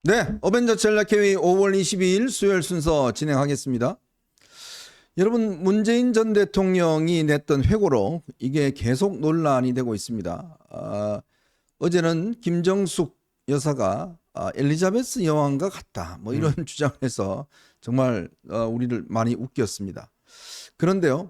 네, 어벤져 전략회의 5월 22일 수요일 순서 진행하겠습니다. 여러분, 문재인 전 대통령이 냈던 회고로 이게 계속 논란이 되고 있습니다. 어제는 김정숙 여사가 엘리자베스 여왕과 같다, 뭐 이런 주장해서 정말 우리를 많이 웃겼습니다. 그런데요,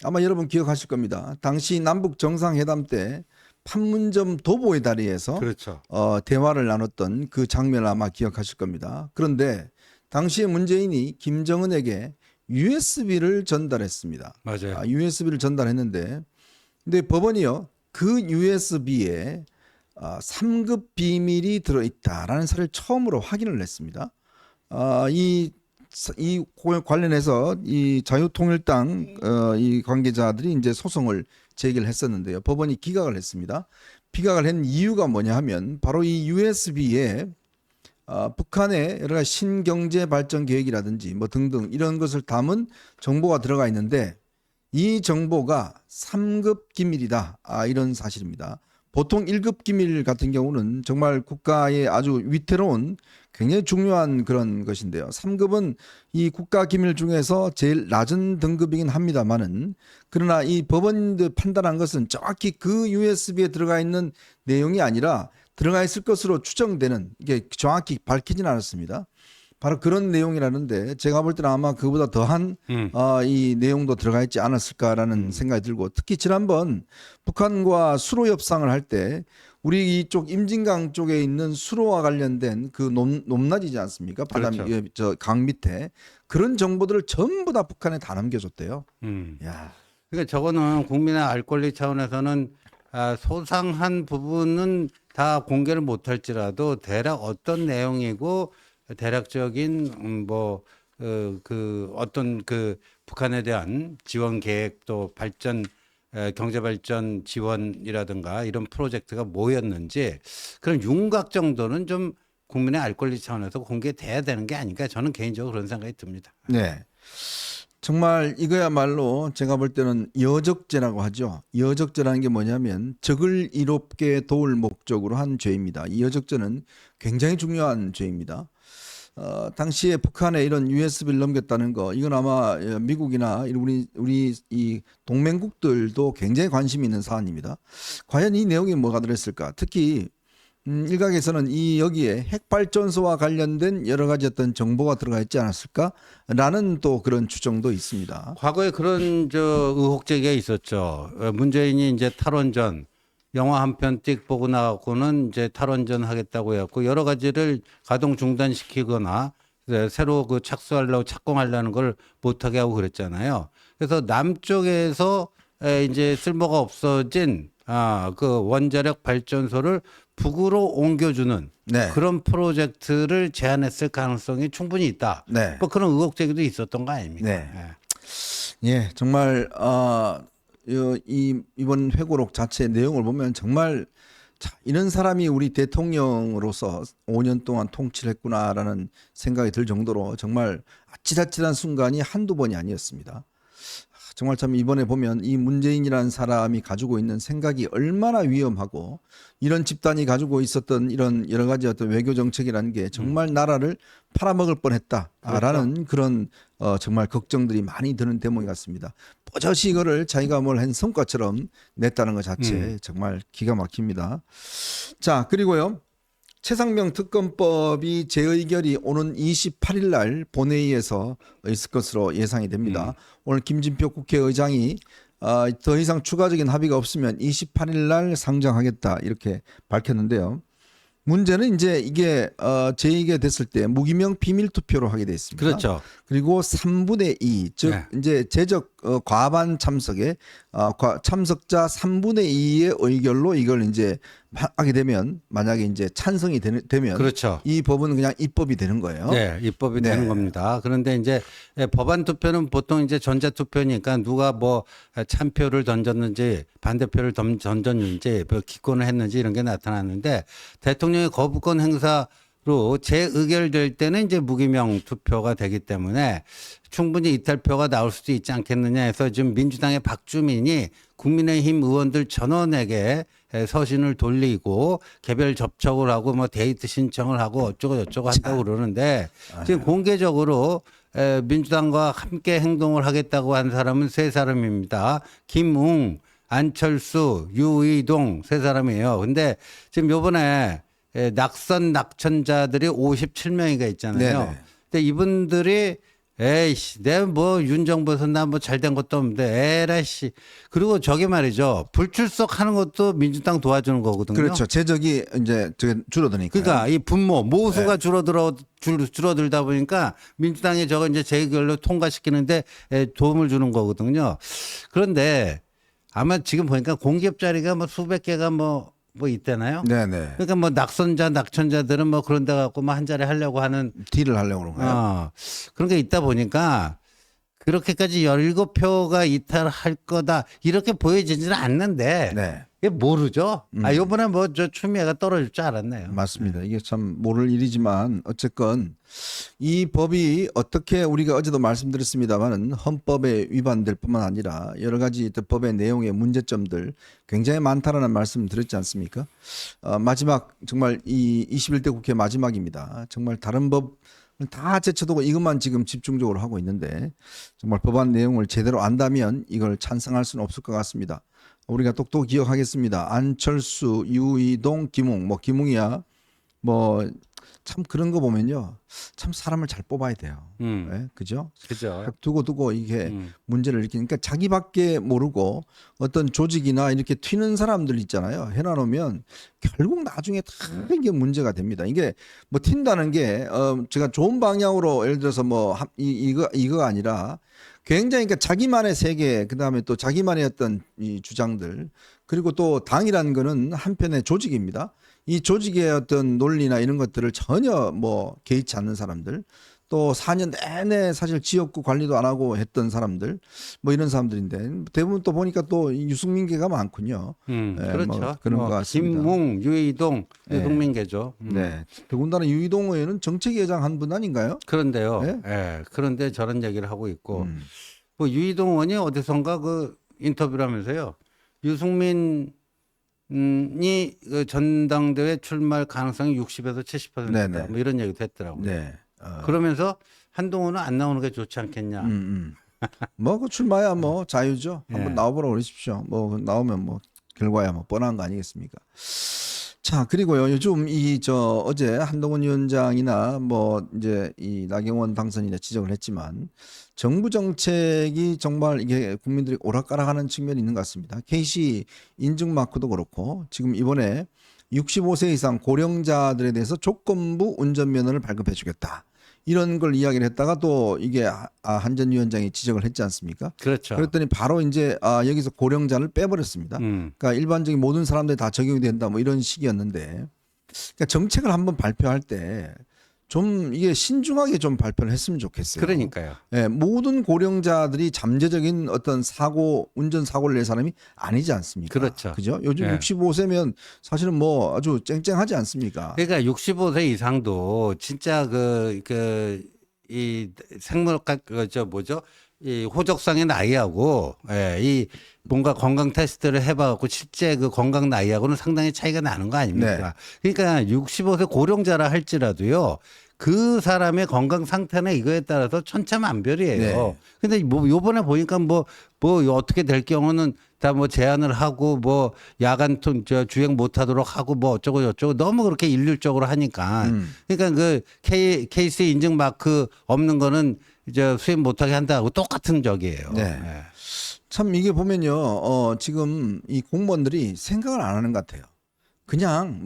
아마 여러분 기억하실 겁니다. 당시 남북 정상회담 때 판문점 도보의 다리에서 그렇죠. 대화를 나눴던 그 장면을 아마 기억하실 겁니다. 그런데 당시에 문재인이 김정은에게 USB를 전달했습니다. 맞아요. USB를 전달했는데, 근데 법원이요, 그 USB에 3급 비밀이 들어있다라는 사실을 처음으로 확인을 했습니다. 이 관련해서 이 자유통일당 이 관계자들이 이제 소송을 제기를 했었는데요. 법원이 기각을 했습니다. 기각을 한 이유가 뭐냐 하면 바로 이 USB에 북한의 여러 가지 신경제 발전 계획이라든지 뭐 등등 이런 것을 담은 정보가 들어가 있는데 이 정보가 3급 기밀이다. 이런 사실입니다. 보통 1급 기밀 같은 경우는 정말 국가의 아주 위태로운 굉장히 중요한 그런 것인데요. 3급은 이 국가 기밀 중에서 제일 낮은 등급이긴 합니다만은, 그러나 이 법원들 판단한 것은 정확히 그 USB에 들어가 있는 내용이 아니라 들어가 있을 것으로 추정되는, 이게 정확히 밝히진 않았습니다. 바로 그런 내용이라는데 제가 볼 때는 아마 그보다 더한 이 내용도 들어가 있지 않았을까라는 생각이 들고, 특히 지난번 북한과 수로 협상을 할 때 우리 이쪽 임진강 쪽에 있는 수로와 관련된 그 높낮이지 않습니까? 바다 그렇죠. 저강 밑에 그런 정보들을 전부 다 북한에 다 남겨줬대요. 야, 그러니까 저거는 국민의 알 권리 차원에서는 소상한 부분은 다 공개를 못할지라도 대략 어떤 내용이고 대략적인 그 어떤 그 북한에 대한 지원 계획 또 발전 경제 발전 지원이라든가 이런 프로젝트가 뭐였는지 그런 윤곽 정도는 좀 국민의 알 권리 차원에서 공개돼야 되는 게 아닌가 저는 개인적으로 그런 생각이 듭니다. 네. 정말 이거야말로 제가 볼 때는 여적죄라고 하죠. 여적죄라는 게 뭐냐면 적을 이롭게 도울 목적으로 한 죄입니다. 이 여적죄는 굉장히 중요한 죄입니다. 당시에 북한에 이런 USB를 넘겼다는 거, 이건 아마 미국이나 우리 이 동맹국들도 굉장히 관심이 있는 사안입니다. 과연 이 내용이 뭐가 들었을까? 특히 일각에서는 이 여기에 핵발전소와 관련된 여러 가지 어떤 정보가 들어가 있지 않았을까라는 또 그런 추정도 있습니다. 과거에 그런 의혹 제기가 있었죠. 문재인이 이제 탈원전 영화 한 편 띡 보고 나갖고는 이제 탈원전 하겠다고 해갖고 여러 가지를 가동 중단시키거나 새로 그 착수하려고 착공하려는 걸 못하게 하고 그랬잖아요. 그래서 남쪽에서 이제 쓸모가 없어진 그 원자력 발전소를 북으로 옮겨주는 네. 그런 프로젝트를 제안했을 가능성이 충분히 있다. 네. 뭐 그런 의혹 제기도 있었던 거 아닙니까? 네. 예, 정말 이번 회고록 자체 내용을 보면 정말 이런 사람이 우리 대통령으로서 5년 동안 통치를 했구나라는 생각이 들 정도로 정말 아찔아찔한 순간이 한두 번이 아니었습니다. 정말 참 이번에 보면 이 문재인이라는 사람이 가지고 있는 생각이 얼마나 위험하고, 이런 집단이 가지고 있었던 이런 여러 가지 어떤 외교 정책이라는 게 정말 나라를 팔아먹을 뻔했다라는 그런 정말 걱정들이 많이 드는 대목이 같습니다. 뽀젓이 이거를 자기가 뭘 한 성과처럼 냈다는 것 자체 정말 기가 막힙니다. 자, 그리고요, 최상병 특검법이 재의결이 오는 28일 날 본회의에서 있을 것으로 예상이 됩니다. 오늘 김진표 국회의장이 더 이상 추가적인 합의가 없으면 28일 날 상정하겠다 이렇게 밝혔는데요. 문제는 이제 이게 재의결 됐을 때 무기명 비밀 투표로 하게 돼 있습니다. 그렇죠. 그리고 3분의 2, 즉 네. 이제 제적 과반 참석에 참석자 3분의 2의 의결로 이걸 이제 하게 되면, 만약에 이제 찬성이 되면 그렇죠. 이 법은 그냥 입법이 되는 거예요. 네, 입법이 네. 되는 겁니다. 그런데 이제 법안 투표는 보통 이제 전자 투표니까 누가 뭐 찬표를 던졌는지 반대표를 던졌는지 뭐 기권을 했는지 이런 게 나타나는데, 대통령의 거부권 행사로 재의결될 때는 이제 무기명 투표가 되기 때문에 충분히 이탈표가 나올 수도 있지 않겠느냐 해서 지금 민주당의 박주민이 국민의힘 의원들 전원에게 서신을 돌리고 개별 접촉을 하고 뭐 데이트 신청을 하고 어쩌고 저쩌고 한다고 그러는데 지금 공개적으로 민주당과 함께 행동을 하겠다고 한 사람은 세 사람입니다. 김웅, 안철수, 유의동 세 사람이에요. 근데 지금 요번에 낙선 낙천자들이 57명이가 있잖아요. 네네. 근데 이분들이 에이씨, 내가 뭐 윤정부에서 나 뭐 잘된 것도 없는데 에라씨. 그리고 저게 말이죠. 불출석 하는 것도 민주당 도와주는 거거든요. 그렇죠. 재적이 이제 줄어드니까. 그러니까 이 분모 모수가 줄어들다 보니까 민주당이 저거 이제 재결로 통과시키는데 도움을 주는 거거든요. 그런데 아마 지금 보니까 공기업 자리가 뭐 수백 개가 뭐 있대나요? 네네. 그러니까 뭐 낙선자, 낙천자들은 뭐 그런 데 갖고 뭐 한 자리 하려고 하는 딜을 하려고 그런 거예요. 그런 게 있다 보니까 그렇게까지 17표가 이탈할 거다 이렇게 보여지지는 않는데 네. 이게 모르죠. 요번에 뭐 저 추미애가 떨어질 줄 알았네요. 맞습니다. 이게 참 모를 일이지만 어쨌건 이 법이 어떻게 우리가 어제도 말씀드렸습니다만은 헌법에 위반될 뿐만 아니라 여러 가지 법의 내용의 문제점들 굉장히 많다라는 말씀 드렸지 않습니까? 마지막 정말 이 21대 국회 마지막입니다. 정말 다른 법 다 제쳐두고 이것만 지금 집중적으로 하고 있는데 정말 법안 내용을 제대로 안다면 이걸 찬성할 수는 없을 것 같습니다. 우리가 똑똑히 기억하겠습니다. 안철수, 유이동, 김웅, 뭐 김웅이야 뭐 참 그런 거 보면요, 참 사람을 잘 뽑아야 돼요. 네, 그죠? 그죠. 두고 이게 문제를 일으키니까 자기밖에 모르고 어떤 조직이나 이렇게 튀는 사람들 있잖아요. 해놔놓으면 결국 나중에 다 이게 문제가 됩니다. 이게 뭐 튄다는 게 제가 좋은 방향으로 예를 들어서 뭐 이거가 아니라 굉장히 그러니까 자기만의 세계, 그다음에 또 자기만의 어떤 이 주장들, 그리고 또 당이라는 거는 한편의 조직입니다. 이 조직의 어떤 논리나 이런 것들을 전혀 뭐 개의치 않는 사람들, 또 4년 내내 사실 지역구 관리도 안 하고 했던 사람들, 뭐 이런 사람들인데 대부분 또 보니까 또 유승민계가 많군요. 그렇죠. 뭐 그런 것 같습니다. 김웅, 유이동, 유승민계죠. 네. 더군다나 유이동 의원은 정책위원장 한 분 아닌가요? 그런데요. 네? 예. 그런데 저런 얘기를 하고 있고 뭐 유이동 의원이 어디선가 그 인터뷰를 하면서요. 유승민 이 전당대회 출마할 가능성이 60에서 70%다. 네네. 뭐 이런 얘기도 했더라고요. 네. 그러면서 한동훈은 안 나오는 게 좋지 않겠냐. 뭐 그 출마야 뭐 자유죠. 한번 예. 나와보라고 그러십시오. 뭐 나오면 뭐 결과야 뭐 뻔한 거 아니겠습니까? 자, 그리고요, 요즘 어제 한동훈 위원장이나 뭐 이제 이 나경원 당선인이 지적을 했지만 정부 정책이 정말 이게 국민들이 오락가락하는 측면이 있는 것 같습니다. KC 인증 마크도 그렇고 지금 이번에 65세 이상 고령자들에 대해서 조건부 운전면허를 발급해 주겠다. 이런 걸 이야기를 했다가 또 이게 한전 위원장이 지적을 했지 않습니까? 그렇죠. 그랬더니 바로 이제 여기서 고령자를 빼버렸습니다. 그러니까 일반적인 모든 사람들이 다 적용이 된다 뭐 이런 식이었는데, 그러니까 정책을 한번 발표할 때 좀 이게 신중하게 좀 발표를 했으면 좋겠어요. 그러니까요. 예, 모든 고령자들이 잠재적인 어떤 운전 사고를 낼 사람이 아니지 않습니까? 그렇죠. 그죠? 요즘 예. 65세면 사실은 뭐 아주 쨍쨍하지 않습니까? 그러니까 65세 이상도 진짜 이 생물학 이 호적상의 나이하고 이 뭔가 건강 테스트를 해봐갖고 실제 그 건강 나이하고는 상당히 차이가 나는 거 아닙니까? 그러니까 65세 고령자라 할지라도요. 그 사람의 건강 상태나 이거에 따라서 천차만별이에요. 네. 근데 뭐 요번에 보니까 뭐 어떻게 될 경우는 다 뭐 제한을 하고 뭐 야간 주행 못 하도록 하고 뭐 어쩌고 저쩌고 너무 그렇게 일률적으로 하니까 그러니까 그 케이스 인증 마크 없는 거는 이제 수행 못 하게 한다고 똑같은 적이에요. 네. 참 이게 보면요, 지금 이 공무원들이 생각을 안 하는 것 같아요. 그냥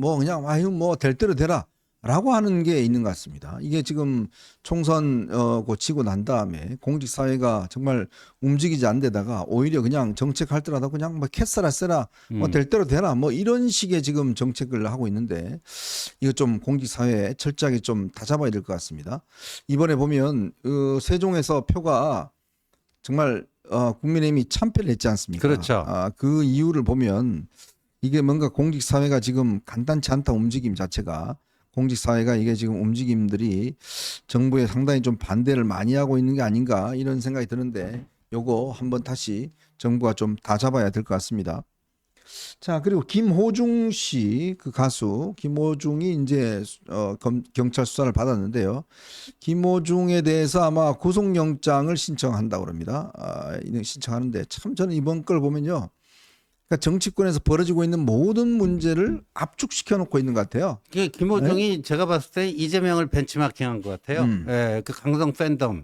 아유 뭐 될 대로 되라라고 하는 게 있는 것 같습니다. 이게 지금 총선 고치고 난 다음에 공직 사회가 정말 움직이지 않는 데다가 오히려 그냥 정책할 때라도 그냥 뭐 캐스라 세라 뭐 될 대로 되라 뭐 이런 식의 지금 정책을 하고 있는데 이거 좀 공직 사회에 철저하게 좀 다잡아야 될 것 같습니다. 이번에 보면 세종에서 표가 정말 국민의힘이 참패를 했지 않습니까? 그렇죠. 그 이유를 보면 이게 뭔가 공직 사회가 지금 간단치 않다, 움직임 자체가. 공직 사회가 이게 지금 움직임들이 정부에 상당히 좀 반대를 많이 하고 있는 게 아닌가 이런 생각이 드는데 요거 한번 다시 정부가 좀 다 잡아야 될 것 같습니다. 자, 그리고 김호중 씨, 그 가수 김호중이 이제 경찰 수사를 받았는데요. 김호중에 대해서 아마 구속영장을 신청한다고 합니다. 신청하는데 참 저는 이번 걸 보면요. 그러니까 정치권에서 벌어지고 있는 모든 문제를 압축시켜 놓고 있는 것 같아요. 이게 김호중이 제가 봤을 때 이재명을 벤치마킹한 것 같아요. 예, 그 강성 팬덤,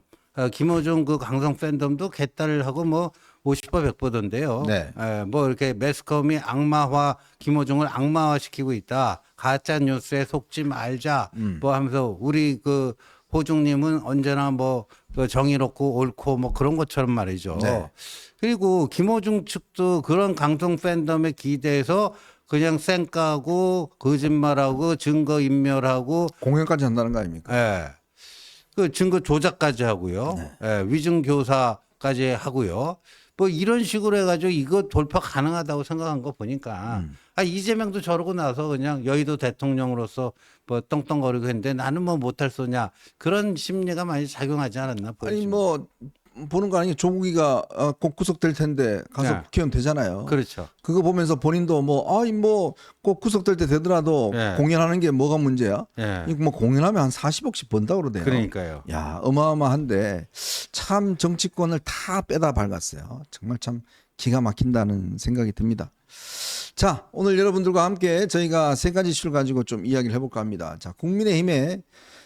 김호중 그 강성 팬덤도 개딸하고 뭐 50보 100보던데요. 네. 예, 뭐 이렇게 매스컴이 악마화, 김호중을 악마화 시키고 있다. 가짜 뉴스에 속지 말자. 뭐 하면서 우리 그 호중님은 언제나 뭐 그 정의롭고 옳고 뭐 그런 것처럼 말이죠. 네. 그리고 김호중 측도 그런 강성 팬덤에 기대해서 그냥 쌩까고 거짓말하고 증거 인멸하고 공연까지 한다는 거 아닙니까? 예. 그 증거 조작까지 하고요. 예, 위증 교사까지 하고요. 뭐 이런 식으로 해가지고 이거 돌파 가능하다고 생각한 거 보니까 이재명도 저러고 나서 그냥 여의도 대통령으로서 뭐 떵떵거리고 했는데 나는 뭐 못할 소냐 그런 심리가 많이 작용하지 않았나 보죠. 아니 뭐 보는 거 아니에요. 조국이가 곧 구속될 텐데 가서 네. 국회의원 되잖아요. 그렇죠. 그거 보면서 본인도 꼭 구속될 때 되더라도 네. 공연하는 게 뭐가 문제야? 예. 이거 뭐 공연하면 한 40억씩 번다고 그러대요. 그러니까요. 야, 어마어마한데 참 정치권을 다 빼다 밟았어요. 정말 참 기가 막힌다는 생각이 듭니다. 자, 오늘 여러분들과 함께 저희가 세 가지 이슈를 가지고 좀 이야기를 해볼까 합니다. 자, 국민의힘에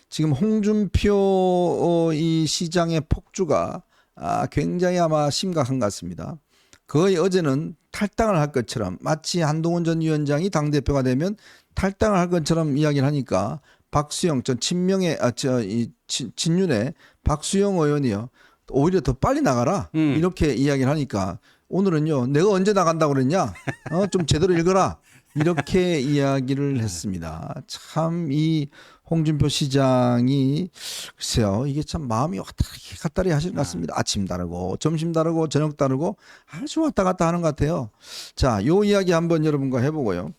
지금 홍준표 이 시장의 폭주가 굉장히 아마 심각한 것 같습니다. 거의 어제는 탈당을 할 것처럼 마치 한동훈 전 위원장이 당대표가 되면 탈당을 할 것처럼 이야기를 하니까 박수영 전 친윤의 박수영 의원이요. 오히려 더 빨리 나가라. 이렇게 이야기를 하니까 오늘은요. 내가 언제 나간다고 그랬냐? 좀 제대로 읽어라. 이렇게 이야기를 했습니다. 참 이 홍준표 시장이 글쎄요. 이게 참 마음이 왔다 갔다 하시는 것 같습니다. 아침 다르고 점심 다르고 저녁 다르고 아주 왔다 갔다 하는 것 같아요. 자, 요 이야기 한번 여러분과 해보고요.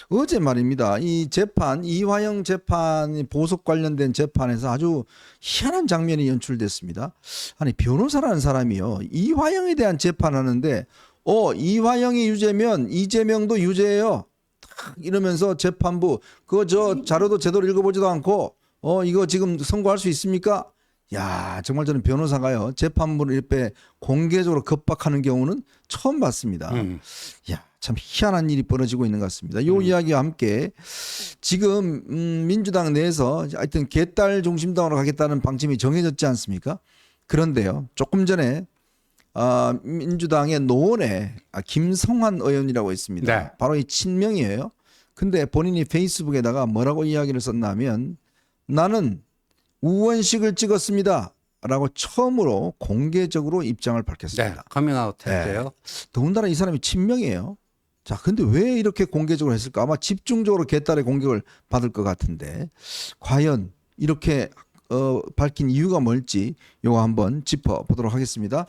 어제 말입니다. 이 재판 이화영 재판 보석 관련된 재판에서 아주 희한한 장면이 연출됐습니다. 아니 변호사라는 사람이요. 이화영에 대한 재판하는데 이화영이 유죄면 이재명도 유죄예요. 이러면서 재판부 그거 저 자료도 제대로 읽어보지도 않고 이거 지금 선고할 수 있습니까? 야, 정말 저는 변호사가요 재판부를 이렇게 공개적으로 겁박하는 경우는 처음 봤습니다. 야, 참 희한한 일이 벌어지고 있는 것 같습니다. 이 이야기와 함께 지금 민주당 내에서 하여튼 개딸 중심당으로 가겠다는 방침이 정해졌지 않습니까? 그런데요, 조금 전에 민주당의 노원에 김성환 의원이라고 있습니다. 네. 바로 이 친명이에요. 근데 본인이 페이스북에다가 뭐라고 이야기를 썼냐면 나는 우원식을 찍었습니다. 라고 처음으로 공개적으로 입장을 밝혔습니다. 네. 커밍아웃 했대요. 더군다나 이 사람이 친명이에요. 자, 근데 왜 이렇게 공개적으로 했을까? 아마 집중적으로 개딸의 공격을 받을 것 같은데 과연 이렇게 밝힌 이유가 뭘지 요거 한번 짚어보도록 하겠습니다.